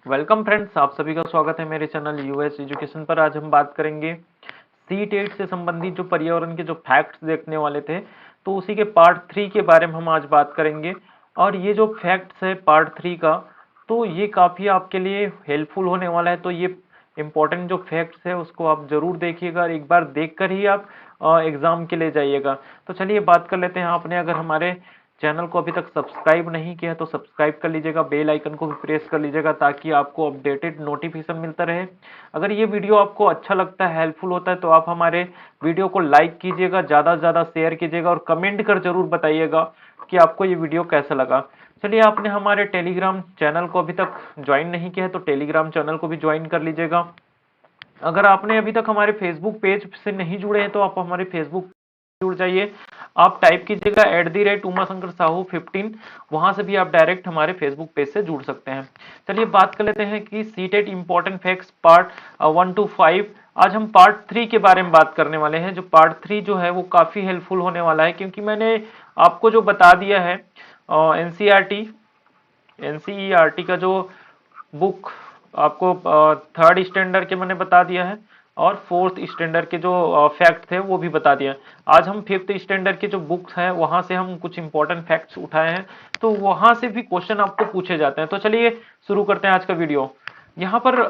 Welcome friends, आप सभी का स्वागत है मेरे चैनल यूएस एजुकेशन पर। आज हम बात करेंगे C-टेट से संबंधित जो पर्यावरण के जो फैक्ट्स देखने वाले थे, तो उसी के पार्ट 3 के बारे में हम आज बात करेंगे। और ये जो फैक्ट्स है पार्ट 3 का, तो ये काफ़ी आपके लिए हेल्पफुल होने वाला है। तो ये इम्पोर्टेंट जो फैक्ट्स है उसको आप जरूर देखिएगा और एक बार देखकर ही आप एग्जाम के लिए जाइएगा। तो चलिए बात कर लेते हैं। आपने अगर हमारे चैनल को अभी तक सब्सक्राइब नहीं किया तो सब्सक्राइब कर लीजिएगा, बेल आइकन को भी प्रेस कर लीजिएगा ताकि आपको अपडेटेड नोटिफिकेशन मिलता रहे। अगर ये वीडियो आपको अच्छा लगता है, हेल्पफुल होता है, तो आप हमारे वीडियो को लाइक कीजिएगा, ज़्यादा से ज़्यादा शेयर कीजिएगा और कमेंट कर जरूर बताइएगा कि आपको ये वीडियो कैसा लगा। चलिए, आपने हमारे टेलीग्राम चैनल को अभी तक ज्वाइन नहीं किया है तो टेलीग्राम चैनल को भी ज्वाइन कर लीजिएगा। अगर आपने अभी तक हमारे फेसबुक पेज से नहीं जुड़े हैं तो आप हमारे फेसबुक जुड़ जाइए। आप टाइप कीजिएगा @उमाशंकर साहू 15, वहां से भी आप डायरेक्ट हमारे फेसबुक पेज से जुड़ सकते हैं। चलिए बात कर लेते हैं कि C-टेट इंपॉर्टेंट फैक्ट्स पार्ट 1 to 5। आज हम पार्ट 3 के बारे में बात करने वाले हैं। जो पार्ट 3 जो है वो काफी हेल्पफुल होने वाला है, क्योंकि मैंने आपको जो बता दिया है एनसीईआरटी का जो बुक आपको थर्ड स्टैंडर्ड के मैंने बता दिया है और फोर्थ स्टैंडर्ड के जो फैक्ट थे वो भी बता दिया। आज हम फिफ्थ स्टैंडर्ड के जो बुक्स हैं वहां से हम कुछ इंपॉर्टेंट फैक्ट्स उठाए हैं, तो वहां से भी क्वेश्चन आपको पूछे जाते हैं। तो चलिए शुरू करते हैं आज का वीडियो। यहाँ पर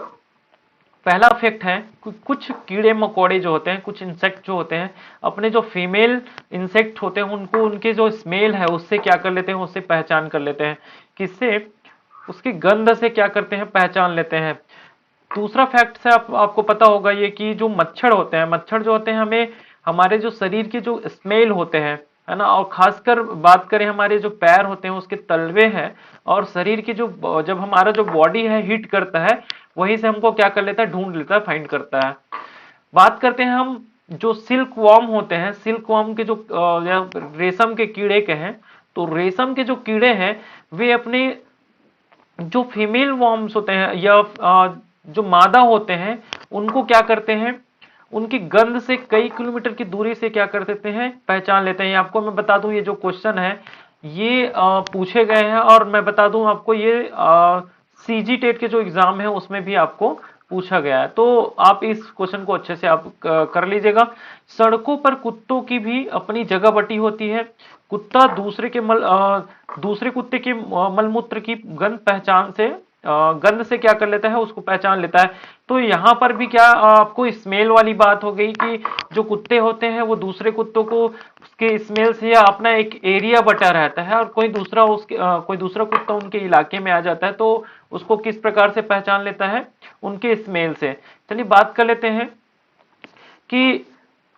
पहला फैक्ट है, कुछ कीड़े मकोड़े जो होते हैं, कुछ इंसेक्ट जो होते हैं, अपने जो फीमेल इंसेक्ट होते हैं उनको उनके जो स्मेल है उससे क्या कर लेते हैं, उससे पहचान कर लेते हैं। किससे? उसकी गंध से क्या करते हैं, पहचान लेते हैं। दूसरा फैक्ट से आपको पता होगा ये कि जो मच्छर होते हैं, मच्छर जो होते हैं हमें हमारे जो शरीर के जो स्मेल होते हैं, है ना, और खासकर बात करें हमारे जो पैर होते हैं उसके तलवे हैं और शरीर की जो जब हमारा जो बॉडी है हीट करता है, वहीं से हमको क्या कर लेता है, ढूंढ लेता है, फाइंड करता है। बात करते हैं हम जो सिल्क वॉर्म होते हैं, सिल्क वॉर्म के जो या रेशम के कीड़े के हैं, तो रेशम के जो कीड़े हैं वे अपने जो फीमेल वॉर्म्स होते हैं या जो मादा होते हैं उनको क्या करते हैं, उनकी गंध से कई किलोमीटर की दूरी से क्या कर देते हैं, पहचान लेते हैं। आपको मैं बता दूं ये जो क्वेश्चन है ये पूछे गए हैं और मैं बता दूं आपको ये CG-टेट के जो एग्जाम है उसमें भी आपको पूछा गया है। तो आप इस क्वेश्चन को अच्छे से आप कर लीजिएगा। सड़कों पर कुत्तों की भी अपनी जगह बटी होती है। कुत्ता दूसरे कुत्ते के मलमूत्र की गंध से क्या कर लेता है, उसको पहचान लेता है। तो यहाँ पर भी क्या आपको स्मेल वाली बात हो गई कि जो कुत्ते होते हैं वो दूसरे कुत्तों को उसके स्मेल से या अपना एक एरिया बटा रहता है और कोई दूसरा कुत्ता उनके इलाके में आ जाता है तो उसको किस प्रकार से पहचान लेता है, उनके स्मेल से। चलिए बात कर लेते हैं कि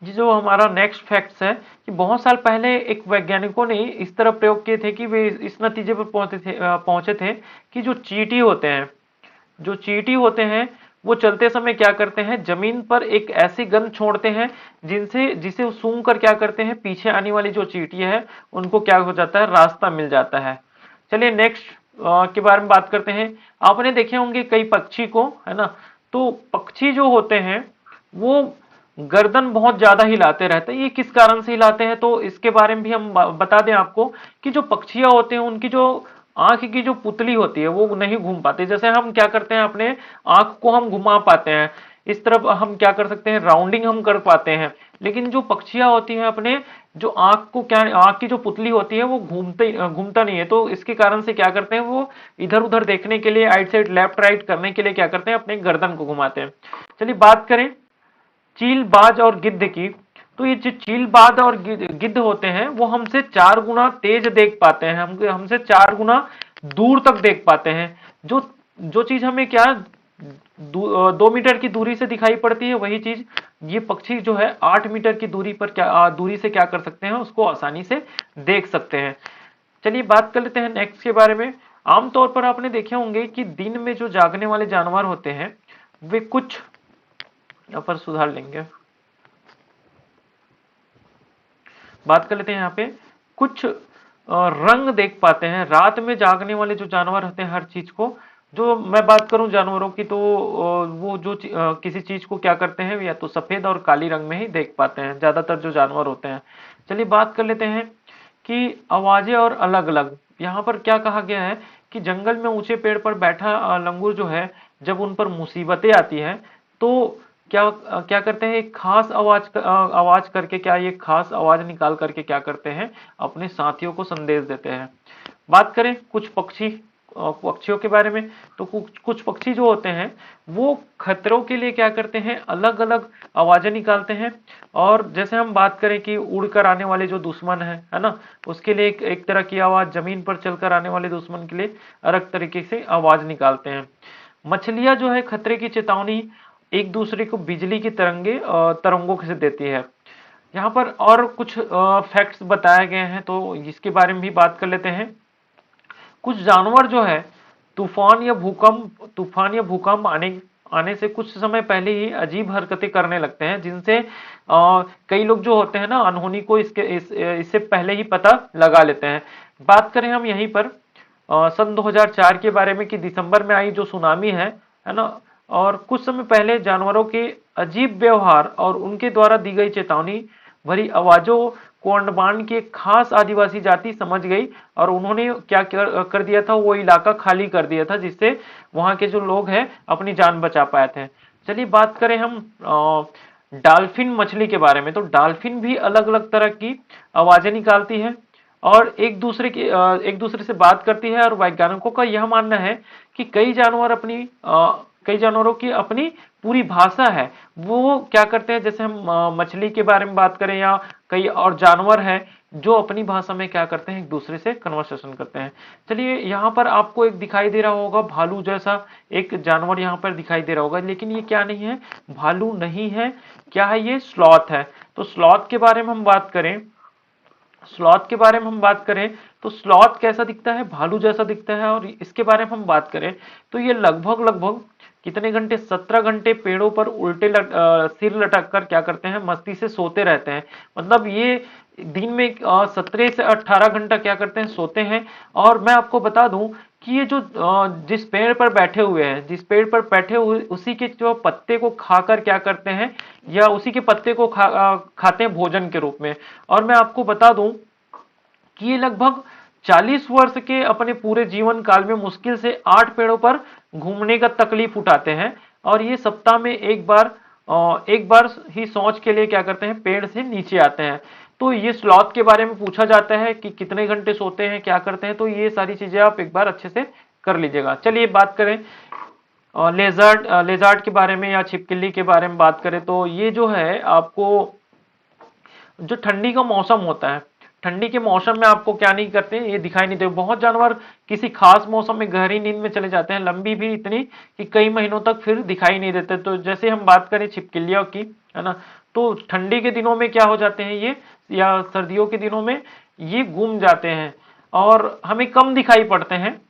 जो हमारा नेक्स्ट फैक्ट्स है कि बहुत साल पहले एक वैज्ञानिकों ने इस तरह प्रयोग किए थे कि वे इस नतीजे पर पहुंचे थे कि जो चींटी होते हैं वो चलते समय क्या करते हैं, जमीन पर एक ऐसी गंध छोड़ते हैं जिसे वो सूंघ कर क्या करते हैं, पीछे आने वाली जो चींटियां है उनको क्या हो जाता है, रास्ता मिल जाता है। चलिए नेक्स्ट के बारे में बात करते हैं। आपने देखे होंगे कई पक्षी को, है ना, तो पक्षी जो होते हैं वो गर्दन बहुत ज्यादा हिलाते रहते हैं। ये किस कारण से हिलाते हैं, तो इसके बारे में भी हम बता दें आपको कि जो पक्षियां होते हैं उनकी जो आंख की जो पुतली होती है वो नहीं घूम पाती। जैसे हम क्या करते हैं, अपने आंख को हम घुमा पाते हैं, इस तरफ हम क्या कर सकते हैं, राउंडिंग हम कर पाते हैं, लेकिन जो पक्षियां होती हैं अपने जो आंख की जो पुतली होती है वो घूमता नहीं है। तो इसके कारण से क्या करते हैं, वो इधर उधर देखने के लिए, राइट साइड लेफ्ट राइट करने के लिए क्या करते हैं, अपने गर्दन को घुमाते हैं। चलिए बात करें चील, बाज और गिद्ध की, तो ये जो चील, बाज और गिद्ध होते हैं वो हमसे 4 गुना तेज देख पाते हैं, हमसे 4 गुना दूर तक देख पाते हैं। जो जो चीज हमें क्या 2 मीटर की दूरी से दिखाई पड़ती है, वही चीज ये पक्षी जो है 8 मीटर की दूरी से क्या कर सकते हैं, उसको आसानी से देख सकते हैं। चलिए बात कर लेते हैं नेक्स्ट के बारे में। आमतौर पर आपने देखे होंगे कि दिन में जो जागने वाले जानवर होते हैं वे कुछ, यहाँ पर सुधार लेंगे, बात कर लेते हैं यहाँ पे कुछ रंग देख पाते हैं। रात में जागने वाले जो जानवर होते हैं हर चीज को, जो मैं बात करूं जानवरों की, तो वो जो किसी चीज को क्या करते हैं, या तो सफेद और काली रंग में ही देख पाते हैं ज्यादातर जो जानवर होते हैं। चलिए बात कर लेते हैं कि आवाजें और अलग अलग, यहाँ पर क्या कहा गया है कि जंगल में ऊंचे पेड़ पर बैठा लंगूर जो है, जब उन पर मुसीबतें आती हैं तो क्या करते हैं, एक खास आवाज करके, क्या ये खास आवाज निकाल करके क्या करते हैं, अपने साथियों को संदेश देते हैं। बात करें कुछ पक्षियों के बारे में, तो कुछ पक्षी जो होते हैं वो खतरों के लिए क्या करते हैं, अलग अलग आवाजें निकालते हैं। और जैसे हम बात करें कि उड़कर आने वाले जो दुश्मन है ना, उसके लिए एक तरह की आवाज, जमीन पर चलकर आने वाले दुश्मन के लिए अलग तरीके से आवाज निकालते हैं। मछलियां जो है खतरे की चेतावनी एक दूसरे को बिजली की तरंगों से देती है। यहाँ पर और कुछ फैक्ट्स बताए गए हैं, तो इसके बारे में भी बात कर लेते हैं। कुछ जानवर जो है तूफान या भूकंप आने आने से कुछ समय पहले ही अजीब हरकतें करने लगते हैं, जिनसे कई लोग जो होते हैं ना अनहोनी को इससे पहले ही पता लगा लेते हैं। बात करें हम यहीं पर सन 2004 के बारे में कि दिसंबर में आई जो सुनामी है ना, और कुछ समय पहले जानवरों के अजीब व्यवहार और उनके द्वारा दी गई चेतावनी भरी आवाजों को अंडमान की एक खास आदिवासी जाति समझ गई, और उन्होंने क्या कर दिया था, वो इलाका खाली कर दिया था, जिससे वहां के जो लोग हैं अपनी जान बचा पाए थे। चलिए बात करें हम डॉल्फिन मछली के बारे में, तो डॉल्फिन भी अलग अलग तरह की आवाजें निकालती है और एक दूसरे से बात करती है। और वैज्ञानिकों का यह मानना है कि कई जानवरों की अपनी पूरी भाषा है। वो क्या करते हैं, जैसे हम मछली के बारे में बात करें या कई और जानवर हैं जो अपनी भाषा में क्या करते हैं, एक दूसरे से कन्वर्सेशन करते हैं। चलिए यहाँ पर आपको एक दिखाई दे रहा होगा भालू जैसा एक जानवर यहाँ पर दिखाई दे रहा होगा, लेकिन ये क्या नहीं है, भालू नहीं है। क्या है, ये स्लॉथ है। तो स्लॉथ के बारे में हम बात करें, तो स्लॉथ कैसा दिखता है, भालू जैसा दिखता है। और इसके बारे में हम बात करें तो ये लगभग कितने घंटे, 17 घंटे पेड़ों पर सिर लटक कर क्या करते हैं, मस्ती से सोते रहते हैं। मतलब ये दिन में 17 से 18 घंटा क्या करते हैं, सोते हैं। और मैं आपको बता दूं कि ये जो जिस पेड़ पर बैठे हुए उसी के जो पत्ते को खाकर क्या करते हैं, या उसी के पत्ते को खाते हैं भोजन के रूप में। और मैं आपको बता दूं कि ये लगभग 40 वर्ष के अपने पूरे जीवन काल में मुश्किल से 8 पेड़ों पर घूमने का तकलीफ उठाते हैं। और ये सप्ताह में एक बार ही सोच के लिए क्या करते हैं, पेड़ से नीचे आते हैं। तो ये स्लॉथ के बारे में पूछा जाता है कि कितने घंटे सोते हैं, क्या करते हैं, तो ये सारी चीजें आप एक बार अच्छे से कर लीजिएगा। चलिए बात करें लेजर्ड के बारे में या छिपकली के बारे में बात करें, तो ये जो है आपको जो ठंडी का मौसम होता है, ठंडी के मौसम में आपको क्या नहीं करते, ये दिखाई नहीं देते। बहुत जानवर किसी खास मौसम में गहरी नींद में चले जाते हैं, लंबी भी इतनी कि कई महीनों तक फिर दिखाई नहीं देते। तो जैसे हम बात करें छिपकलियों की, है ना, तो ठंडी के दिनों में क्या हो जाते हैं ये, या सर्दियों के दिनों में ये गुम जाते हैं और हमें कम दिखाई पड़ते हैं।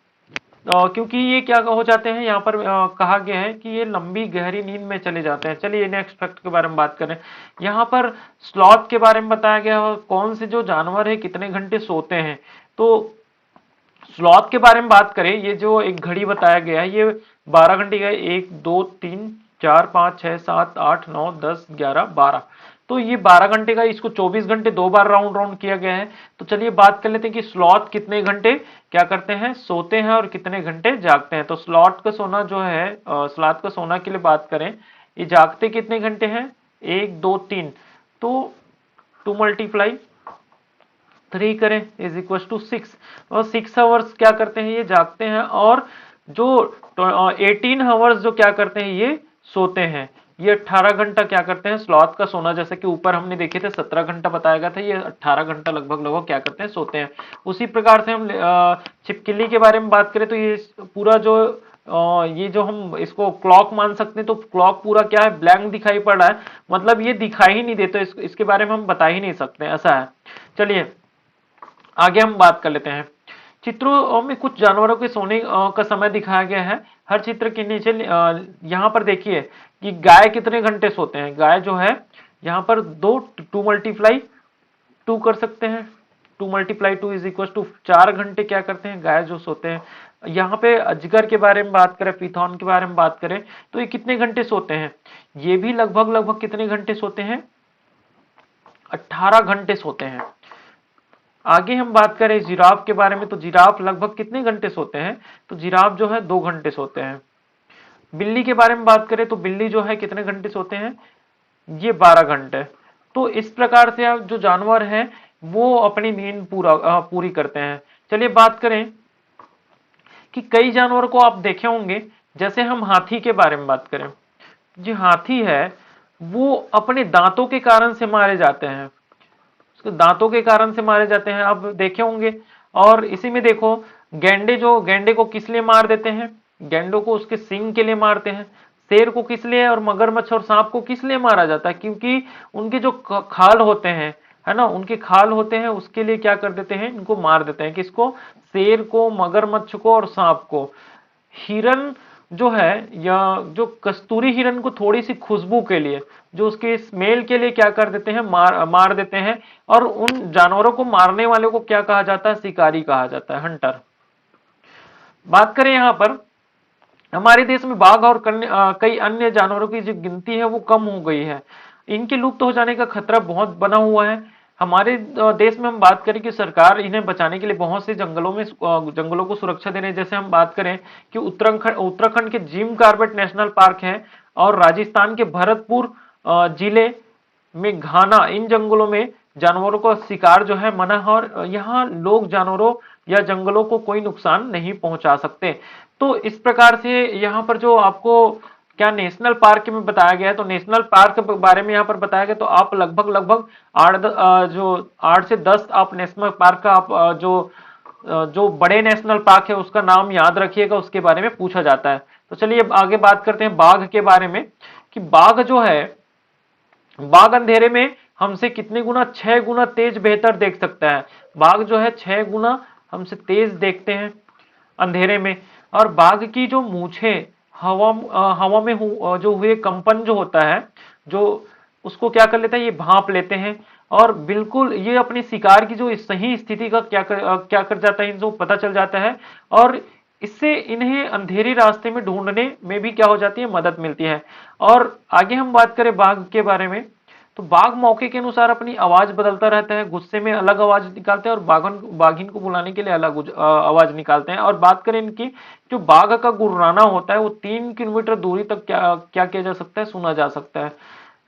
क्योंकि ये क्या हो जाते हैं, यहाँ पर कहा गया है कि ये लंबी गहरी नींद में चले जाते हैं। चलिए नेक्स्ट फैक्ट के बारे में बात करें। यहाँ पर स्लॉथ के बारे में बताया गया है, कौन से जो जानवर है कितने घंटे सोते हैं। तो स्लॉथ के बारे में बात करें, ये जो एक घड़ी बताया गया है ये 12 घंटे का, 1 2 3 4 5 6 7 8 9 10 11 12। तो ये 12 घंटे का, इसको 24 घंटे 2 बार राउंड किया गया है। तो चलिए बात कर लेते हैं कि स्लॉथ कितने घंटे क्या करते हैं, सोते हैं, और कितने घंटे जागते हैं। तो स्लॉथ का सोना जो है, स्लॉथ का सोना के लिए बात करें, ये जागते कितने घंटे हैं, 1 2 3, तो 2 × 3 करें इज इक्वल टू 6, और 6 आवर्स क्या करते हैं, ये जागते हैं। और जो 18 आवर्स जो क्या करते हैं, ये सोते हैं। ये 18 घंटा क्या करते हैं, स्लॉथ का सोना, जैसे कि ऊपर हमने देखे थे 17 घंटा बताया गया था, ये 18 घंटा लगभग क्या करते हैं, सोते हैं। उसी प्रकार से हम छिपकली के बारे में बात करें, तो ये पूरा जो ये जो हम इसको क्लॉक मान सकते हैं, तो क्लॉक पूरा क्या है, ब्लैंक दिखाई पड़ रहा है, मतलब ये दिखाई ही नहीं देता, इसके बारे में हम बता ही नहीं सकते, ऐसा है। चलिए आगे हम बात कर लेते हैं। चित्रों में कुछ जानवरों के सोने का समय दिखाया गया है। हर चित्र के नीचे यहाँ पर देखिए कि गाय कितने घंटे सोते हैं। गाय जो है यहाँ पर 2 × 2 कर सकते हैं, 2 × 2 इज इक्वल टू 4 घंटे क्या करते हैं, गाय जो सोते हैं। यहाँ पे अजगर के बारे में बात करें, पिथॉन के बारे में बात करें, तो ये कितने घंटे सोते हैं, ये भी लगभग कितने घंटे सोते हैं, 18 घंटे सोते हैं। आगे हम बात करें जिराफ के बारे में, तो जिराफ लगभग कितने घंटे सोते हैं? तो जिराफ जो है 2 घंटे सोते हैं। बिल्ली के बारे में बात करें तो बिल्ली जो है कितने घंटे सोते हैं? ये 12 घंटे। तो इस प्रकार से अब जो जानवर हैं वो अपनी नींद पूरी करते हैं। चलिए बात करें कि कई जानवरों को आप देखे होंगे, जैसे हम हाथी के बारे में बात करें। जो हाथी है वो अपने दांतों के कारण से मारे जाते हैं, उसके दांतों के कारण से मारे जाते हैं, आप देखे होंगे। और इसी में देखो, गेंडे को किस लिए मार देते हैं? गेंडों को उसके सींग के लिए मारते हैं। शेर को किस लिए और मगरमच्छ और सांप को किस लिए मारा जाता है? क्योंकि उनके जो खाल होते हैं, है ना, उनके खाल होते हैं, उसके लिए क्या कर देते हैं, इनको मार देते हैं। किसको? शेर को, मगरमच्छ को और सांप को। हिरन जो है, या जो कस्तूरी हिरन को थोड़ी सी खुशबू के लिए, जो उसके स्मेल के लिए क्या कर देते हैं, मार देते हैं। और उन जानवरों को मारने वाले को क्या कहा जाता है? शिकारी कहा जाता है, हंटर। बात करें यहां पर, हमारे देश में बाघ और कई अन्य जानवरों की जो गिनती है वो कम हो गई है। इनके लुप्त हो जाने का खतरा बहुत बना हुआ है। हमारे देश में हम बात करें कि सरकार इन्हें बचाने के लिए बहुत से जंगलों को सुरक्षा दे रहे हैं। जैसे हम बात करें कि उत्तराखंड के जिम कॉर्बेट नेशनल पार्क है, और राजस्थान के भरतपुर जिले में घाना, इन जंगलों में जानवरों का शिकार जो है मना है, और यहाँ लोग जानवरों या जंगलों को कोई नुकसान नहीं पहुंचा सकते। तो इस प्रकार से यहाँ पर जो आपको क्या नेशनल पार्क में बताया गया है, तो नेशनल पार्क के बारे में यहाँ पर बताया गया, तो आप लगभग 8 से 10 आप नेशनल पार्क का आप जो बड़े नेशनल पार्क है उसका नाम याद रखिएगा, उसके बारे में पूछा जाता है। तो चलिए अब आगे बात करते हैं बाघ के बारे में, कि बाघ जो है, बाघ अंधेरे में हमसे कितने गुना? 6 गुना तेज बेहतर देख सकता है। बाघ जो है 6 गुना हमसे तेज देखते हैं अंधेरे में। और बाघ की जो मूछे हवा में जो हुए कंपन जो होता है, जो उसको क्या कर लेता है, ये भांप लेते हैं, और बिल्कुल ये अपनी शिकार की जो सही स्थिति का क्या कर जाता है, इनको पता चल जाता है। और इससे इन्हें अंधेरे रास्ते में ढूंढने में भी क्या हो जाती है, मदद मिलती है। और आगे हम बात करें बाघ के बारे में, तो बाघ मौके के अनुसार अपनी आवाज बदलता रहता है। गुस्से में अलग आवाज निकालते हैं, और बाघिन को बुलाने के लिए अलग आवाज निकालते हैं। और बात करें इनकी, जो बाघ का गुर्राना होता है वो 3 किलोमीटर दूरी तक क्या किया जा सकता है, सुना जा सकता है।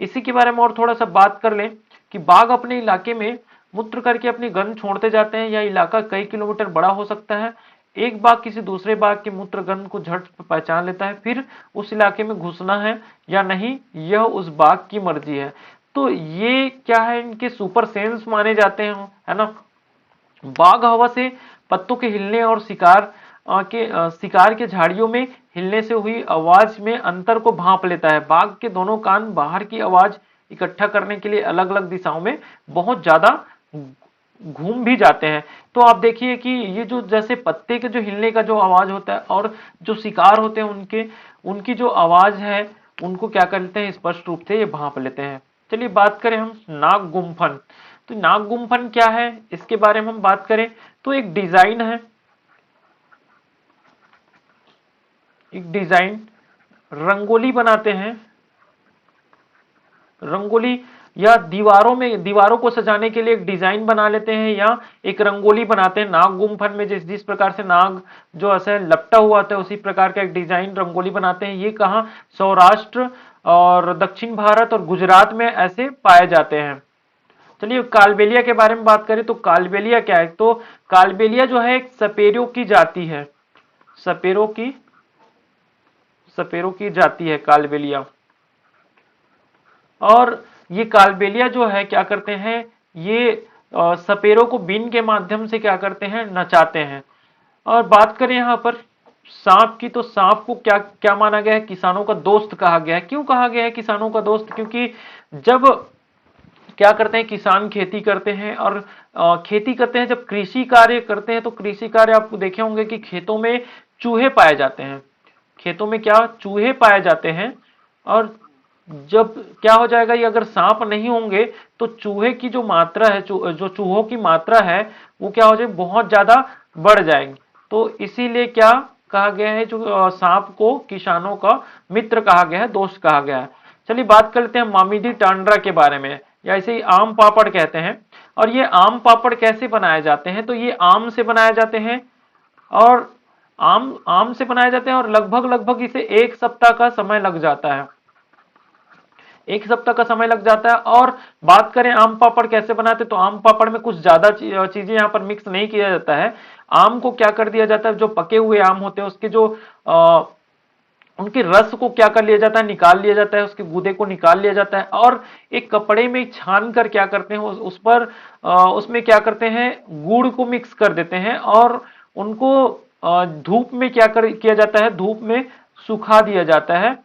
इसी के बारे में और थोड़ा सा बात कर लें कि बाघ अपने इलाके में मूत्र करके अपनी गंध छोड़ते जाते हैं। यह इलाका कई किलोमीटर बड़ा हो सकता है। एक बाघ किसी दूसरे बाघ के मूत्र गंध को झट पहचान लेता है, फिर उस इलाके में घुसना है या नहीं, यह उस बाघ की मर्जी है। तो ये क्या है, इनके सुपर सेंस माने जाते हैं, है ना। बाघ हवा से पत्तों के हिलने और शिकार के झाड़ियों में हिलने से हुई आवाज में अंतर को भांप लेता है। बाघ के दोनों कान बाहर की आवाज इकट्ठा करने के लिए अलग अलग दिशाओं में बहुत ज्यादा घूम भी जाते हैं। तो आप देखिए कि ये जो जैसे पत्ते के जो हिलने का जो आवाज होता है, और जो शिकार होते हैं उनकी जो आवाज है, उनको क्या कर लेते हैं, स्पष्ट रूप से ये भांप लेते हैं। चलिए बात करें हम नाग गुम्फन। तो नाग गुम्फन क्या है, इसके बारे में हम बात करें तो एक डिजाइन है, एक डिजाइन रंगोली बनाते हैं, रंगोली या दीवारों को सजाने के लिए एक डिजाइन बना लेते हैं, या एक रंगोली बनाते हैं। नाग गुम्फन में जिस प्रकार से नाग जो ऐसे लपटा हुआ था, उसी प्रकार का एक डिजाइन रंगोली बनाते हैं। ये कहाँ? सौराष्ट्र और दक्षिण भारत और गुजरात में ऐसे पाए जाते हैं। चलिए कालबेलिया के बारे में बात करें, तो कालबेलिया क्या है? तो कालबेलिया जो है एक सपेरों की जाति है, सपेरों की जाति है कालबेलिया। और ये कालबेलिया जो है क्या करते हैं, ये सपेरों को बीन के माध्यम से क्या करते हैं, नचाते हैं। और बात करें यहाँ पर सांप की, तो सांप को क्या क्या माना गया है, किसानों का दोस्त कहा गया है। क्यों कहा गया है किसानों का दोस्त? क्योंकि जब क्या करते हैं, किसान खेती करते हैं, और खेती करते हैं, जब कृषि कार्य करते हैं, तो कृषि कार्य आपको देखे होंगे कि खेतों में चूहे पाए जाते हैं, खेतों में क्या चूहे पाए जाते हैं। और जब क्या हो जाएगा, ये अगर सांप नहीं होंगे तो चूहे की जो मात्रा है, जो चूहों की मात्रा है वो क्या हो जाए, बहुत ज्यादा बढ़ जाएंगे। तो इसीलिए क्या कहा गया है, जो सांप को किसानों का मित्र कहा गया है, दोस्त कहा गया है। चलिए बात करते हैं मामिडी टांड्रा के बारे में, या इसे आम पापड़ कहते हैं। और ये आम पापड़ कैसे बनाए जाते हैं, तो ये आम से बनाए जाते हैं, और आम आम से बनाए जाते हैं, और लगभग लगभग इसे 1 सप्ताह का समय लग जाता है, 1 सप्ताह का समय लग जाता है। और बात करें आम पापड़ कैसे बनाते हैं, तो आम पापड़ में कुछ ज्यादा चीजें यहाँ पर मिक्स नहीं किया जाता है। आम को क्या कर दिया जाता है, जो पके हुए आम होते हैं उसके जो उनके रस को क्या कर लिया जाता है, निकाल लिया जाता है, उसके गूदे को निकाल लिया जाता है, और एक कपड़े में छान कर क्या करते हैं, उस पर उसमें क्या करते हैं, गुड़ को मिक्स कर देते हैं, और उनको धूप में किया जाता है, धूप में सुखा दिया जाता है।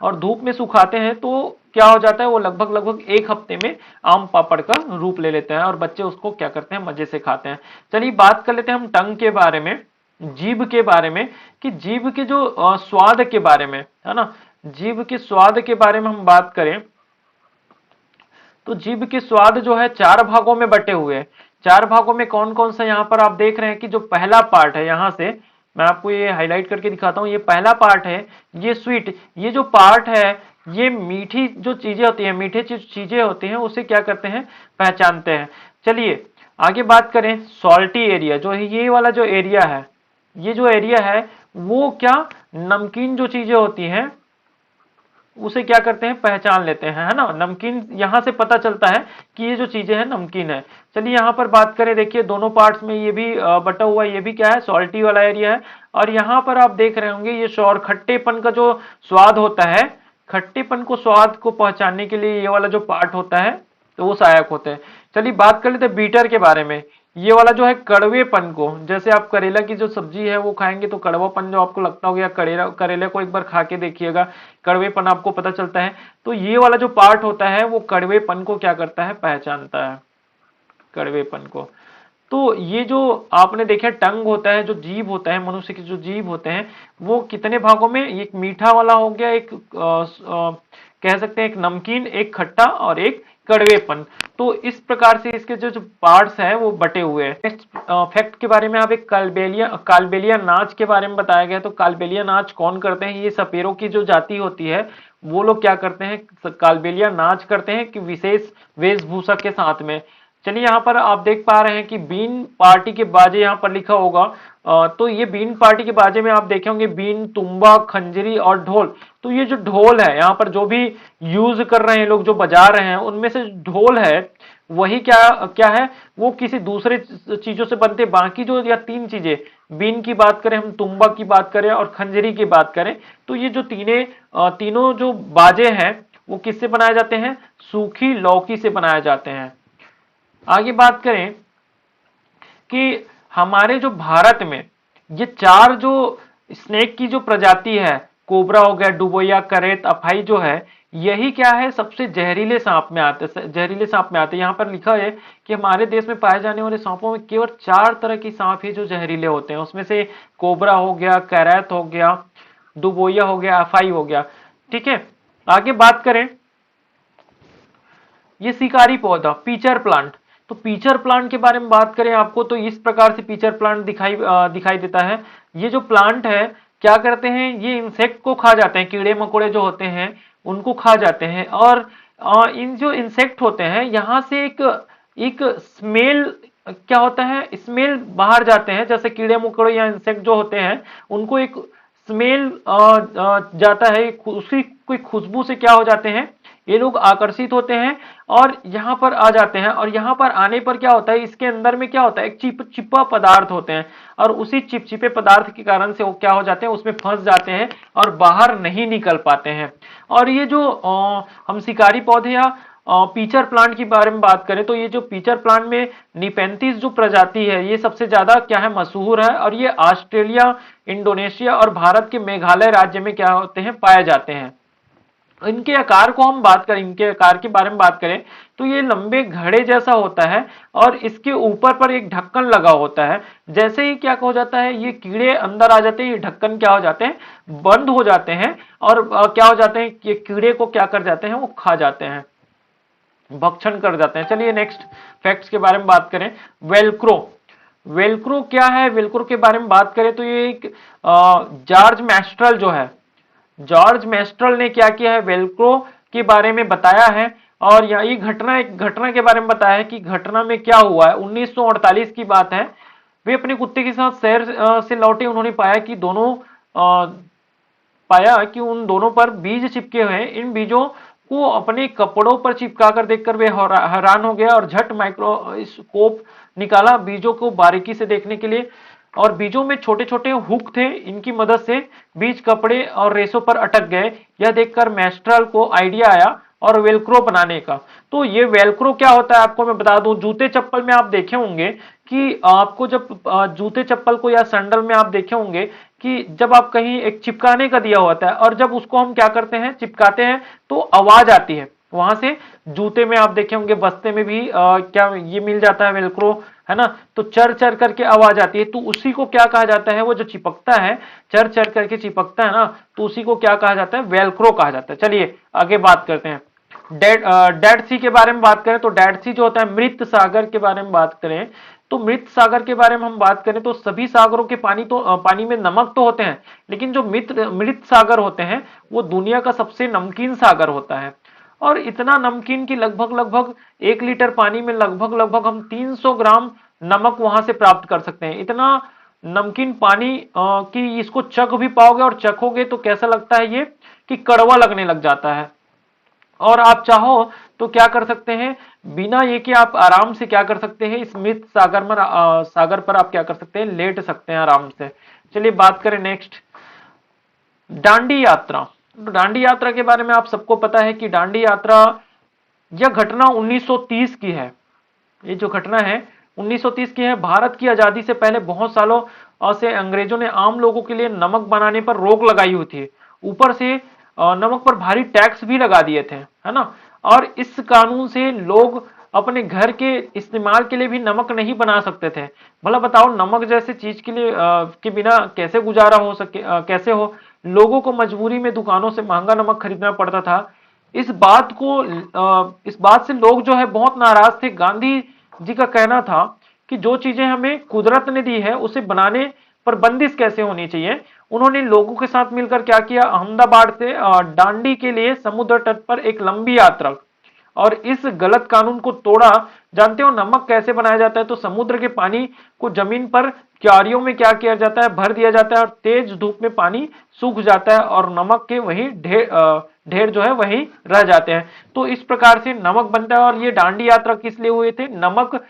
और धूप में सुखाते हैं तो क्या हो जाता है, वो लगभग लगभग 1 हफ्ते में आम पापड़ का रूप ले लेते हैं, और बच्चे उसको क्या करते हैं, मजे से खाते हैं। चलिए बात कर लेते हैं हम टंग के बारे में, जीभ के बारे में, कि जीभ के जो स्वाद के बारे में, है ना, जीभ के स्वाद के बारे में हम बात करें तो जीभ के स्वाद जो है 4 भागों में बटे हुए हैं। 4 भागों में कौन कौन सा, यहाँ पर आप देख रहे हैं कि जो पहला पार्ट है, यहां से मैं आपको ये हाईलाइट करके दिखाता हूं, ये पहला पार्ट है, ये स्वीट, ये जो पार्ट है, ये मीठी जो चीजें होती हैं, मीठे चीजें होती हैं, उसे क्या करते हैं, पहचानते हैं। चलिए आगे बात करें, सॉल्टी एरिया जो है, ये वाला जो एरिया है, ये जो एरिया है वो क्या, नमकीन जो चीजें होती हैं उसे क्या करते हैं, पहचान लेते हैं, है ना, नमकीन, यहां से पता चलता है कि ये जो चीजें हैं नमकीन है। चलिए यहां पर बात करें, देखिए दोनों पार्ट्स में ये भी बटा हुआ है, ये भी क्या है, सॉल्टी वाला एरिया है। और यहां पर आप देख रहे होंगे ये शौर, खट्टेपन का जो स्वाद होता है, खट्टेपन को स्वाद को पहचानने के लिए ये वाला जो पार्ट होता है तो वो सहायक होते हैं। चलिए बात कर लेते हैं बीटर के बारे में, ये वाला जो है कड़वेपन को, जैसे आप करेला की जो सब्जी है वो खाएंगे तो कड़वापन जो आपको लगता होगा, करेला करेले को एक बार खा के देखिएगा, कड़वेपन आपको पता चलता है। तो ये वाला जो पार्ट होता है वो कड़वेपन को क्या करता है, पहचानता है, कड़वेपन को। तो ये जो आपने देखा टंग होता है, जो जीभ होता है, मनुष्य के जो जीभ होते हैं वो कितने भागों में, एक मीठा वाला हो गया, एक कह सकते हैं एक नमकीन, एक खट्टा, और एक कड़वेपन। तो इस प्रकार से इसके जो जो पार्ट्स हैं वो बटे हुए हैं। नेक्स्ट फैक्ट के बारे में, आप एक कालबेलिया नाच के बारे में बताया गया। तो कालबेलिया नाच कौन करते हैं, ये सपेरों की जो जाति होती है वो लोग क्या करते हैं, कालबेलिया नाच करते हैं कि विशेष वेशभूषा के साथ में। चलिए यहाँ पर आप देख पा रहे हैं कि बीन पार्टी के बाजे यहाँ पर लिखा होगा, तो ये बीन पार्टी के बाजे में आप देखे होंगे बीन, तुंबा, खंजरी और ढोल। तो ये जो ढोल है यहाँ पर जो भी यूज कर रहे हैं लोग, जो बजा रहे हैं, उनमें से ढोल है वही क्या क्या है, वो किसी दूसरे चीजों से बनते। बाकी जो या 3 चीजें, बीन की बात करें हम, तुम्बा की बात करें और खंजरी की बात करें, तो ये जो तीनों जो बाजे हैं वो किससे बनाए जाते हैं, सूखी लौकी से बनाए जाते हैं। आगे बात करें कि हमारे जो भारत में ये 4 जो स्नेक की जो प्रजाति है, कोबरा हो गया, डुबोया, करेत, अफाई जो है, यही क्या है, सबसे जहरीले सांप में आते, जहरीले सांप में आते। यहाँ पर लिखा है कि हमारे देश में पाए जाने वाले सांपों में केवल 4 तरह की सांप ही जो जहरीले होते हैं, उसमें से कोबरा हो गया, कैरेत हो गया, डुबोया हो गया, अफाई हो गया। ठीक है, आगे बात करें, ये शिकारी पौधा पीचर प्लांट, तो पीचर प्लांट के बारे में बात करें आपको, तो इस प्रकार से पीचर प्लांट दिखाई देता है। ये जो प्लांट है क्या करते हैं, ये इंसेक्ट को खा जाते हैं, कीड़े मकोड़े जो होते हैं उनको खा जाते हैं। और इन जो इंसेक्ट होते हैं यहाँ से एक एक स्मेल क्या होता है, स्मेल बाहर जाते हैं, जैसे कीड़े मकोड़े या इंसेक्ट जो होते हैं उनको एक स्मेल जाता है, उसी कोई खुशबू से क्या हो जाते हैं, ये लोग आकर्षित होते हैं और यहाँ पर आ जाते हैं। और यहाँ पर आने पर क्या होता है, इसके अंदर में क्या होता है, एक चिपचिपा पदार्थ होते हैं, और उसी चिपचिपे पदार्थ के कारण से वो क्या हो जाते हैं, उसमें फंस जाते हैं और बाहर नहीं निकल पाते हैं। और ये जो हम शिकारी पौधे या पीचर प्लांट की बारे में बात करें, तो ये जो पीचर प्लांट में निपेंथिस जो प्रजाति है ये सबसे ज्यादा क्या है, मशहूर है। और ये ऑस्ट्रेलिया, इंडोनेशिया और भारत के मेघालय राज्य में क्या होते हैं, पाए जाते हैं। इनके आकार को हम बात करें, इनके आकार के बारे में बात करें, तो ये लंबे घड़े जैसा होता है और इसके ऊपर पर एक ढक्कन लगा होता है। जैसे ही क्या हो जाता है, ये कीड़े अंदर आ जाते हैं, ये ढक्कन क्या हो जाते हैं, बंद हो जाते हैं, और क्या हो जाते हैं, ये कीड़े को क्या कर जाते हैं, वो खा जाते हैं, भक्षण कर जाते हैं। चलिए नेक्स्ट फैक्ट्स के बारे में बात करें, वेलक्रो। वेलक्रो क्या है, वेलक्रो के बारे में बात करें तो ये एक जॉर्ज मैस्ट्रल जो है, जॉर्ज मेस्ट्रल ने क्या किया है, वेलक्रो के बारे में बताया है। और यहाँ ये घटना, एक घटना के बारे में बताया है कि घटना में क्या हुआ है। 1948 की बात है। वे अपने कुत्ते के साथ शहर से लौटे। उन्होंने पाया कि उन दोनों पर बीज चिपके हुए हैं। इन बीजों को अपने कपड़ों पर चिपका कर देखकर वे हैरान हो गया और झट माइक्रोस्कोप निकाला बीजों को बारीकी से देखने के लिए। और बीजों में छोटे छोटे हुक थे। इनकी मदद से बीज कपड़े और रेशों पर अटक गए। यह देखकर मेस्ट्रल को आइडिया आया और वेलक्रो बनाने का। तो ये वेलक्रो क्या होता है आपको मैं बता दूं, जूते चप्पल में आप देखे होंगे कि आपको जब जूते चप्पल को या सैंडल में आप देखे होंगे कि जब आप कहीं एक चिपकाने का दिया होता है और जब उसको हम क्या करते हैं, चिपकाते हैं, तो आवाज आती है वहां से। जूते में आप देखे होंगे, बस्ते में भी क्या ये मिल जाता है वेलक्रो, है ना। तो चर चर करके आवाज आती है, तो उसी को क्या कहा जाता है, वो जो चिपकता है, चर चर करके चिपकता है ना, तो उसी को क्या कहा जाता है, वेलक्रो कहा जाता है। चलिए आगे बात करते हैं। डेड सी के बारे में बात करें तो डेड सी जो होता है, मृत सागर के बारे में बात करें तो मृत सागर के बारे में हम बात करें तो सभी सागरों के पानी में नमक तो होते हैं, लेकिन जो मृत सागर होते हैं वो दुनिया का सबसे नमकीन सागर होता है। और इतना नमकीन कि लगभग लगभग 1 लीटर पानी में लगभग लगभग हम 300 ग्राम नमक वहां से प्राप्त कर सकते हैं। इतना नमकीन पानी कि इसको चख भी पाओगे और चखोगे तो कैसा लगता है ये, कि कड़वा लगने लग जाता है। और आप चाहो तो क्या कर सकते हैं, बिना ये कि आप आराम से क्या कर सकते हैं, इस मृत सागर पर आप क्या कर सकते हैं, लेट सकते हैं आराम से। चलिए बात करें नेक्स्ट, दांडी यात्रा। तो दांडी यात्रा के बारे में आप सबको पता है कि दांडी यात्रा, यह घटना 1930 की है। ये जो घटना है 1930 की है। भारत की आजादी से पहले बहुत सालों से अंग्रेजों ने आम लोगों के लिए नमक बनाने पर रोक लगाई हुई थी। ऊपर से नमक पर भारी टैक्स भी लगा दिए थे, है ना। और इस कानून से लोग अपने घर के इस्तेमाल के लिए भी नमक नहीं बना सकते थे। भला बताओ, नमक जैसे चीज के लिए के बिना कैसे गुजारा हो सके, कैसे हो। लोगों को मजबूरी में दुकानों से महंगा नमक खरीदना पड़ता था। इस बात से लोग जो है बहुत नाराज थे। गांधी जी का कहना था कि जो चीजें हमें कुदरत ने दी है उसे बनाने पर बंदिश कैसे होनी चाहिए। उन्होंने लोगों के साथ मिलकर क्या किया, अहमदाबाद से दांडी के लिए समुद्र तट पर एक लंबी यात्रा, और इस गलत कानून को तोड़ा। जानते हो नमक कैसे बनाया जाता है, तो समुद्र के पानी को जमीन पर क्यारियों में क्या किया जाता है, भर दिया जाता है और तेज धूप में पानी सूख जाता है और नमक के वही ढेर जो है वही रह जाते हैं। तो इस प्रकार से नमक बनता है। और ये दांडी यात्रा किस लिए हुए थे, नमक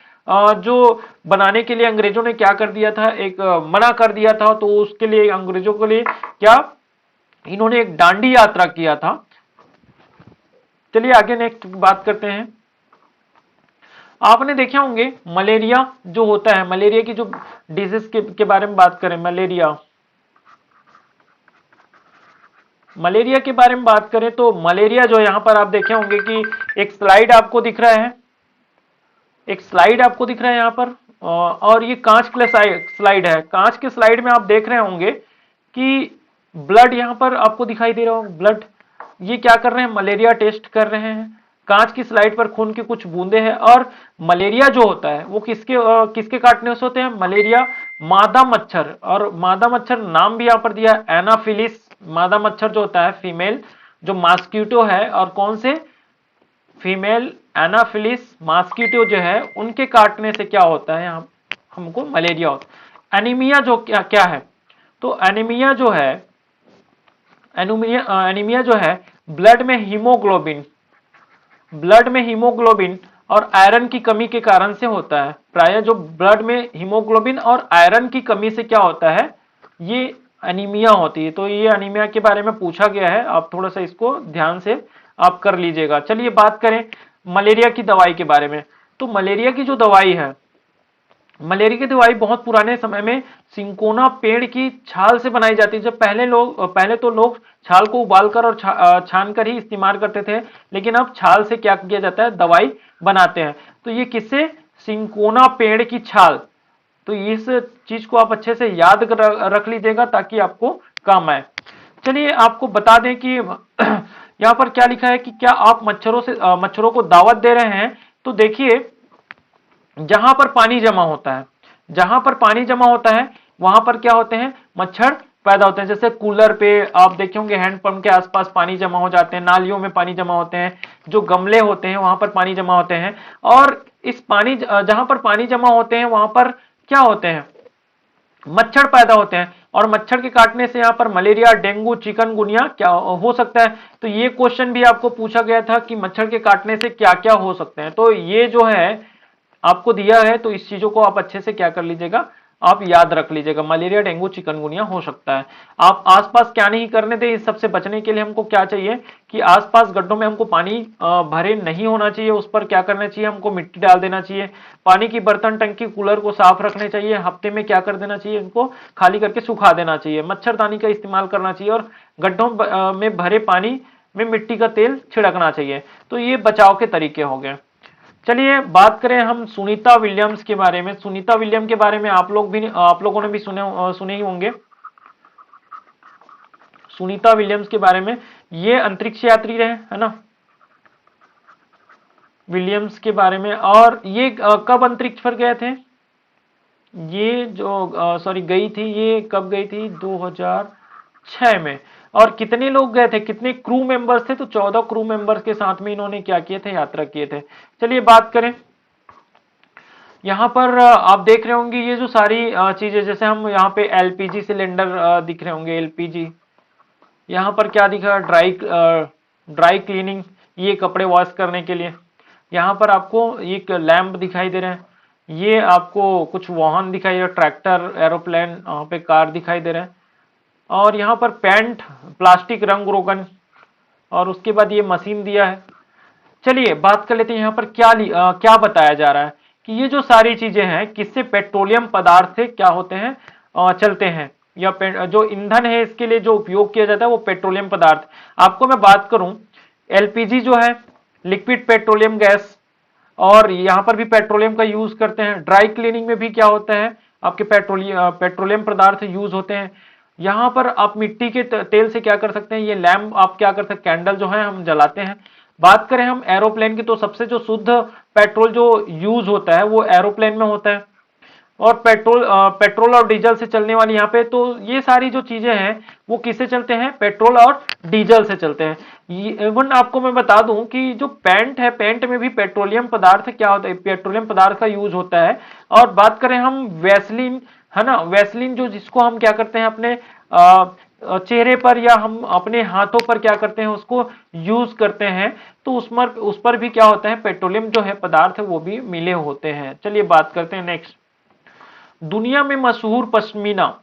जो बनाने के लिए अंग्रेजों ने क्या कर दिया था, एक मना कर दिया था। तो उसके लिए अंग्रेजों के लिए क्या, इन्होंने एक दांडी यात्रा किया था। चलिए आगे नेक्स्ट बात करते हैं। आपने देखे होंगे मलेरिया जो होता है, मलेरिया की जो डिजीज के बारे में बात करें, मलेरिया के बारे में बात करें तो मलेरिया जो यहां पर आप देखे होंगे कि एक स्लाइड आपको दिख रहा है, एक स्लाइड आपको दिख रहा है यहां पर, और ये कांच के स्लाइड है। कांच के स्लाइड में आप देख रहे होंगे कि ब्लड यहां पर आपको दिखाई दे रहा होगा, ब्लड। ये क्या कर रहे हैं, मलेरिया टेस्ट कर रहे हैं। कांच की स्लाइड पर खून की कुछ बूंदे हैं। और मलेरिया जो होता है वो किसके काटने से होते हैं, मलेरिया मादा मच्छर। और मादा मच्छर नाम भी यहां पर दिया है, एनाफिलिस। मादा मच्छर जो होता है फीमेल जो मॉस्किटो है, और कौन से, फीमेल एनाफिलिस मॉस्किटो जो है, उनके काटने से क्या होता है, हमको मलेरिया होता है। एनीमिया जो क्या है, तो एनीमिया जो है ब्लड में हीमोग्लोबिन और आयरन की कमी के कारण से होता है। प्राय जो ब्लड में हीमोग्लोबिन और आयरन की कमी से क्या होता है, ये एनीमिया होती है। तो ये एनीमिया के बारे में पूछा गया है, आप थोड़ा सा इसको ध्यान से आप कर लीजिएगा। चलिए बात करें मलेरिया की दवाई के बारे में। तो मलेरिया की जो दवाई है, मलेरिया की दवाई बहुत पुराने समय में सिंकोना पेड़ की छाल से बनाई जाती है। जब पहले तो लोग छाल को उबालकर और छान कर ही इस्तेमाल करते थे, लेकिन अब छाल से क्या किया जाता है, दवाई बनाते हैं। तो ये किससे, सिंकोना पेड़ की छाल। तो इस चीज को आप अच्छे से याद रख लीजिएगा ताकि आपको काम आए। चलिए आपको बता दें कि यहाँ पर क्या लिखा है कि क्या आप मच्छरों को दावत दे रहे हैं। तो देखिए, जहां पर पानी जमा होता है, वहां पर क्या होते हैं, मच्छर पैदा होते हैं। जैसे कूलर पे आप देखे होंगे हैंडपंप के आसपास पानी जमा हो जाते हैं, नालियों में पानी जमा होते हैं, जो गमले होते हैं वहां पर पानी जमा होते हैं। और इस पानी जहां पर पानी जमा होते हैं वहां पर क्या होते हैं, मच्छर पैदा होते हैं। और मच्छर के काटने से यहाँ पर मलेरिया, डेंगू, चिकनगुनिया क्या हो सकता है। तो ये क्वेश्चन भी आपको पूछा गया था कि मच्छर के काटने से क्या क्या हो सकते हैं। तो ये जो है आपको दिया है, तो इस चीजों को आप अच्छे से क्या कर लीजिएगा, आप याद रख लीजिएगा। मलेरिया, डेंगू, चिकनगुनिया हो सकता है। आप आसपास क्या नहीं करने दें, इस सबसे बचने के लिए हमको क्या चाहिए कि आसपास गड्ढों में हमको पानी भरे नहीं होना चाहिए। उस पर क्या करना चाहिए, हमको मिट्टी डाल देना चाहिए। पानी की बर्तन, टंकी, कूलर को साफ रखने चाहिए। हफ्ते में क्या कर देना चाहिए, इनको खाली करके सुखा देना चाहिए। मच्छरदानी का इस्तेमाल करना चाहिए और गड्ढों में भरे पानी में मिट्टी का तेल छिड़कना चाहिए। तो ये बचाव के तरीके हो गए। चलिए बात करें हम सुनीता विलियम्स के बारे में। सुनीता विलियम के बारे में आप लोगों ने भी सुने ही होंगे सुनीता विलियम्स के बारे में। ये अंतरिक्ष यात्री रहे, है ना, विलियम्स के बारे में। और ये कब अंतरिक्ष पर गए थे, ये जो सॉरी गई थी, ये कब गई थी, 2006 में। और कितने लोग गए थे, कितने क्रू मेंबर्स थे, तो 14 क्रू मेंबर्स के साथ में इन्होंने क्या किए थे, यात्रा किए थे। चलिए बात करें, यहाँ पर आप देख रहे होंगे ये जो सारी चीजें, जैसे हम यहाँ पे एलपीजी सिलेंडर दिख रहे होंगे, एलपीजी। यहाँ पर क्या दिखा, ड्राई क्लीनिंग, ये कपड़े वॉश करने के लिए। यहाँ पर आपको एक लैंप दिखाई दे रहे हैं। ये आपको कुछ वाहन दिखाई दे रहे, ट्रैक्टर, एरोप्लेन, यहाँ पे कार दिखाई दे रहे हैं। और यहाँ पर पेंट, प्लास्टिक रंग रोगन, और उसके बाद ये मशीन दिया है। चलिए बात कर लेते हैं यहाँ पर क्या बताया जा रहा है कि ये जो सारी चीजें हैं किससे, पेट्रोलियम पदार्थ से क्या होते हैं, चलते हैं। या जो ईंधन है इसके लिए जो उपयोग किया जाता है वो पेट्रोलियम पदार्थ। आपको मैं बात करूं, एलपीजी जो है लिक्विड पेट्रोलियम गैस, और यहाँ पर भी पेट्रोलियम का यूज करते हैं। ड्राई क्लीनिंग में भी क्या होता है, आपके पेट्रोलियम पदार्थ यूज होते हैं। यहाँ पर आप मिट्टी के तेल से क्या कर सकते हैं, ये लैम्प आप क्या कर सकते हैं, कैंडल जो है हम जलाते हैं। बात करें हम एरोप्लेन की, तो सबसे जो शुद्ध पेट्रोल जो यूज होता है वो एरोप्लेन में होता है। और पेट्रोल और डीजल से चलने वाली यहाँ पे, तो ये सारी जो चीजें हैं वो किससे चलते हैं, पेट्रोल और डीजल से चलते हैं। इवन आपको मैं बता दूं कि जो पेंट है, पेंट में भी पेट्रोलियम पदार्थ क्या होता है, पेट्रोलियम पदार्थ का यूज होता है। और बात करें हम वैसलीन, है ना, वैसलीन जो जिसको हम क्या करते हैं अपने चेहरे पर या हम अपने हाथों पर क्या करते हैं, उसको यूज करते हैं। तो उस पर भी क्या होता है, पेट्रोलियम जो है पदार्थ है वो भी मिले होते हैं। चलिए बात करते हैं नेक्स्ट, दुनिया में मशहूर पश्मीना।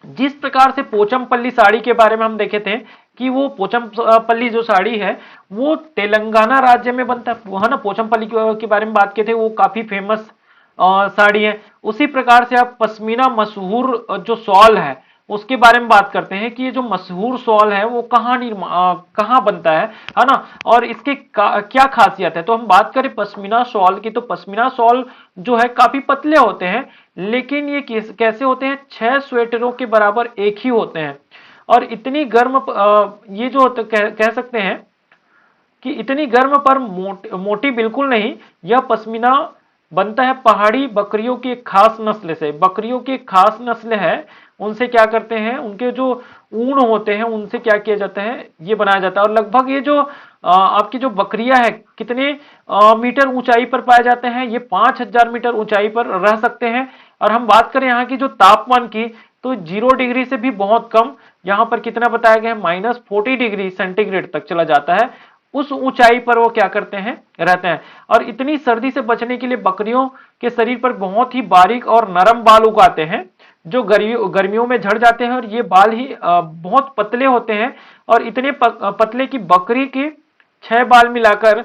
जिस प्रकार से पोचमपल्ली साड़ी के बारे में हम देखे थे कि वो पोचमपल्ली जो साड़ी है वो तेलंगाना राज्य में बनता है ना, पोचमपल्ली के बारे में बात किए थे, वो काफी फेमस साड़ी है। उसी प्रकार से आप पश्मीना मशहूर जो शॉल है उसके बारे में बात करते हैं कि ये जो मशहूर शॉल है वो कहाँ बनता है ना, और इसके क्या खासियत है। तो हम बात करें पश्मीना शॉल की, तो पश्मीना शॉल जो है काफी पतले होते हैं, लेकिन ये कैसे होते हैं, 6 स्वेटरों के बराबर एक ही होते हैं। और इतनी गर्म ये जो होते कह सकते हैं कि इतनी गर्म पर मोटी बिल्कुल नहीं। यह पश्मीना बनता है पहाड़ी बकरियों की एक खास नस्ल से। बकरियों की एक खास नस्ल है, उनसे क्या करते हैं, उनके जो ऊन होते हैं उनसे क्या किया जाता है, ये बनाया जाता है। और लगभग ये जो आपकी जो बकरियां है कितने मीटर ऊंचाई पर पाए जाते हैं, ये 5000 मीटर ऊंचाई पर रह सकते हैं। और हम बात करें यहाँ की जो तापमान की, तो 0 डिग्री से भी बहुत कम, यहाँ पर कितना बताया गया है, -40 डिग्री सेंटीग्रेड तक चला जाता है। उस ऊंचाई पर वो क्या करते हैं, रहते हैं। और इतनी सर्दी से बचने के लिए बकरियों के शरीर पर बहुत ही बारीक और नरम बाल उगाते हैं जो गर्मियों में झड़ जाते हैं। और ये बाल ही बहुत पतले होते हैं, और इतने पतले कि बकरी के 6 बाल मिलाकर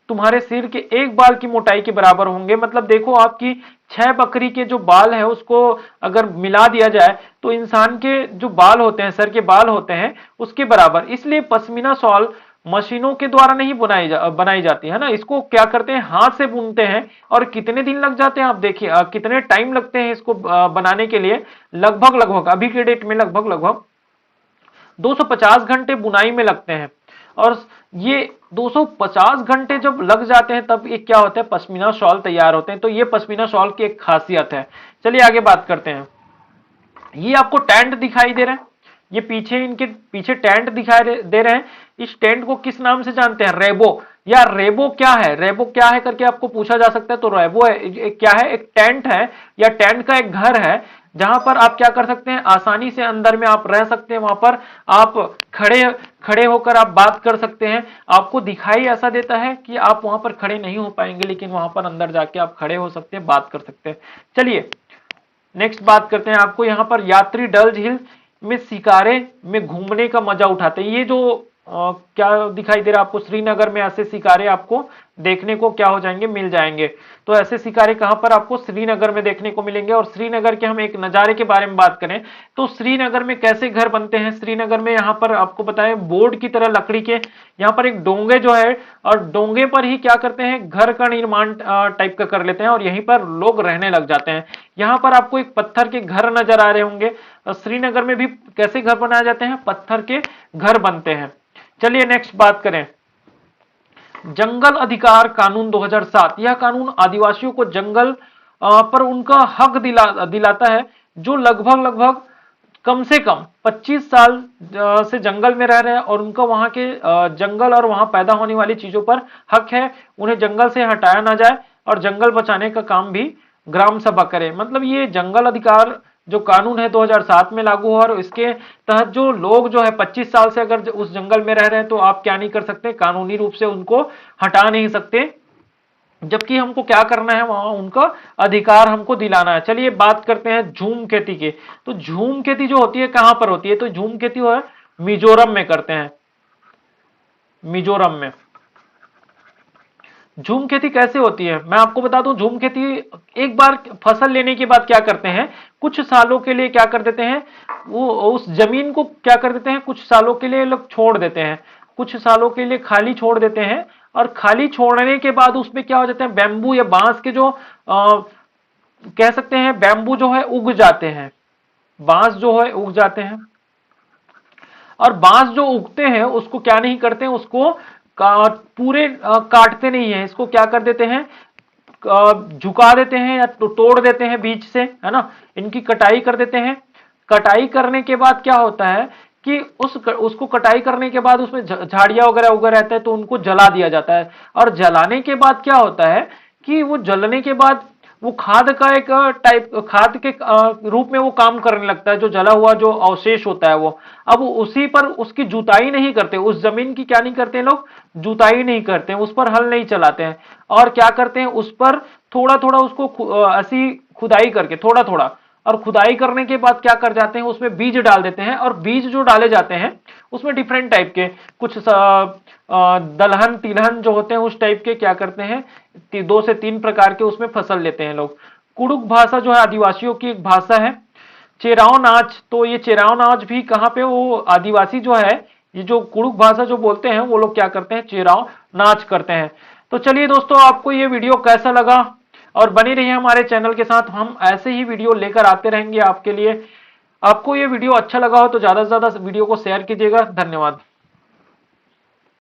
तुम्हारे सिर के 1 बाल की मोटाई के बराबर होंगे। मतलब देखो, आपकी 6 बकरी के जो बाल है उसको अगर मिला दिया जाए तो इंसान के जो बाल होते हैं, सर के बाल होते हैं, उसके बराबर। इसलिए पश्मीना शॉल मशीनों के द्वारा नहीं बनाई जाती है ना, इसको क्या करते हैं, हाथ से बुनते हैं। और कितने दिन लग जाते हैं आप देखिए, कितने टाइम लगते हैं इसको बनाने के लिए, लगभग अभी के डेट में लगभग 250 घंटे बुनाई में लगते हैं। और ये 250 घंटे जब लग जाते हैं तब ये क्या होता है, पश्मीना शॉल तैयार होते हैं। तो ये पश्मीना शॉल की एक खासियत है। चलिए आगे बात करते हैं। ये आपको टेंट दिखाई दे रहा है, ये पीछे इनके पीछे टेंट दिखाई दे रहे हैं, इस टेंट को किस नाम से जानते हैं? रेबो। या रेबो क्या है, रेबो क्या है करके आपको पूछा जा सकता है। तो रेबो है क्या है, एक टेंट है या टेंट का एक घर है जहां पर आप क्या कर सकते हैं, आसानी से अंदर में आप रह सकते हैं। वहां पर आप खड़े खड़े होकर आप बात कर सकते हैं। आपको दिखाई ऐसा देता है कि आप वहां पर खड़े नहीं हो पाएंगे, लेकिन वहां पर अंदर जाके आप खड़े हो सकते हैं, बात कर सकते हैं। चलिए नेक्स्ट बात करते हैं। आपको यहाँ पर यात्री डल झील में शिकारे में घूमने का मजा उठाते हैं। ये जो क्या दिखाई दे रहा है आपको, श्रीनगर में ऐसे शिकारे आपको देखने को क्या हो जाएंगे, मिल जाएंगे। तो ऐसे शिकारे कहां पर आपको, श्रीनगर में देखने को मिलेंगे। और श्रीनगर के हम एक नजारे के बारे में बात करें तो श्रीनगर में कैसे घर बनते हैं, श्रीनगर में यहाँ पर आपको बताएं बोर्ड की तरह लकड़ी के यहाँ पर एक डोंगे जो है, और डोंगे पर ही क्या करते हैं, घर का निर्माण टाइप का कर लेते हैं और यहीं पर लोग रहने लग जाते हैं। यहाँ पर आपको एक पत्थर के घर नजर आ रहे होंगे। श्रीनगर में भी कैसे घर बनाए जाते हैं, पत्थर के घर बनते हैं। चलिए नेक्स्ट बात करें, जंगल अधिकार कानून 2007। यह कानून आदिवासियों को जंगल पर उनका हक दिलाता है, जो लगभग कम से कम 25 साल से जंगल में रह रहे हैं और उनका वहां के जंगल और वहां पैदा होने वाली चीजों पर हक है। उन्हें जंगल से हटाया ना जाए और जंगल बचाने का काम भी ग्राम सभा करे। मतलब ये जंगल अधिकार जो कानून है 2007 में लागू हुआ और इसके तहत जो लोग जो है 25 साल से अगर उस जंगल में रह रहे हैं तो आप क्या नहीं कर सकते, कानूनी रूप से उनको हटा नहीं सकते, जबकि हमको क्या करना है, वहां उनका अधिकार हमको दिलाना है। चलिए बात करते हैं झूम खेती की। तो झूम खेती जो होती है कहां पर होती है, तो झूम खेती वो है मिजोरम में करते हैं, मिजोरम में। झूम खेती कैसे होती है मैं आपको बता दूं। झूम खेती एक बार फसल लेने के बाद क्या करते हैं, कुछ सालों के लिए क्या कर देते हैं, वो उस जमीन को क्या कर देते हैं, कुछ सालों के लिए लोग छोड़ देते हैं, कुछ सालों के लिए खाली छोड़ देते हैं। और खाली छोड़ने के बाद उसमें क्या हो जाते हैं, बैम्बू या बांस के जो कह सकते हैं बैम्बू जो है उग जाते हैं, बांस जो है उग जाते हैं। और बांस जो उगते हैं उसको क्या नहीं करते हैं, उसको पूरे काटते नहीं है, इसको क्या कर देते हैं, झुका देते हैं या तोड़ देते हैं बीच से, है ना, इनकी कटाई कर देते हैं। कटाई करने के बाद क्या होता है कि उसको कटाई करने के बाद उसमें झाड़ियां वगैरह उगा रहता है तो उनको जला दिया जाता है। और जलाने के बाद क्या होता है कि वो जलने के बाद वो खाद का एक टाइप, खाद के रूप में वो काम करने लगता है। जो जला हुआ जो अवशेष होता है वो, अब उसी पर उसकी जुताई नहीं करते, उस जमीन की क्या नहीं करते लोग, जुताई नहीं करते हैं, उस पर हल नहीं चलाते हैं। और क्या करते हैं, उस पर थोड़ा थोड़ा उसको ऐसी खुदाई करके थोड़ा थोड़ा, और खुदाई करने के बाद क्या कर जाते हैं, उसमें बीज डाल देते हैं। और बीज जो डाले जाते हैं उसमें डिफरेंट टाइप के कुछ दलहन तिलहन जो होते हैं उस टाइप के क्या करते हैं, 2 से 3 प्रकार के उसमें फसल लेते हैं लोग। कुड़ुक भाषा जो है आदिवासियों की एक भाषा है। चेराव नाच, तो ये चेराव नाच भी कहाँ पे, वो आदिवासी जो है, ये जो कुड़ुक भाषा जो बोलते हैं वो लोग क्या करते हैं, चेराव नाच करते हैं। तो चलिए दोस्तों, आपको ये वीडियो कैसा लगा, और बनी रहिए हमारे चैनल के साथ, हम ऐसे ही वीडियो लेकर आते रहेंगे आपके लिए। आपको ये वीडियो अच्छा लगा हो तो ज्यादा से ज्यादा वीडियो को शेयर कीजिएगा। धन्यवाद।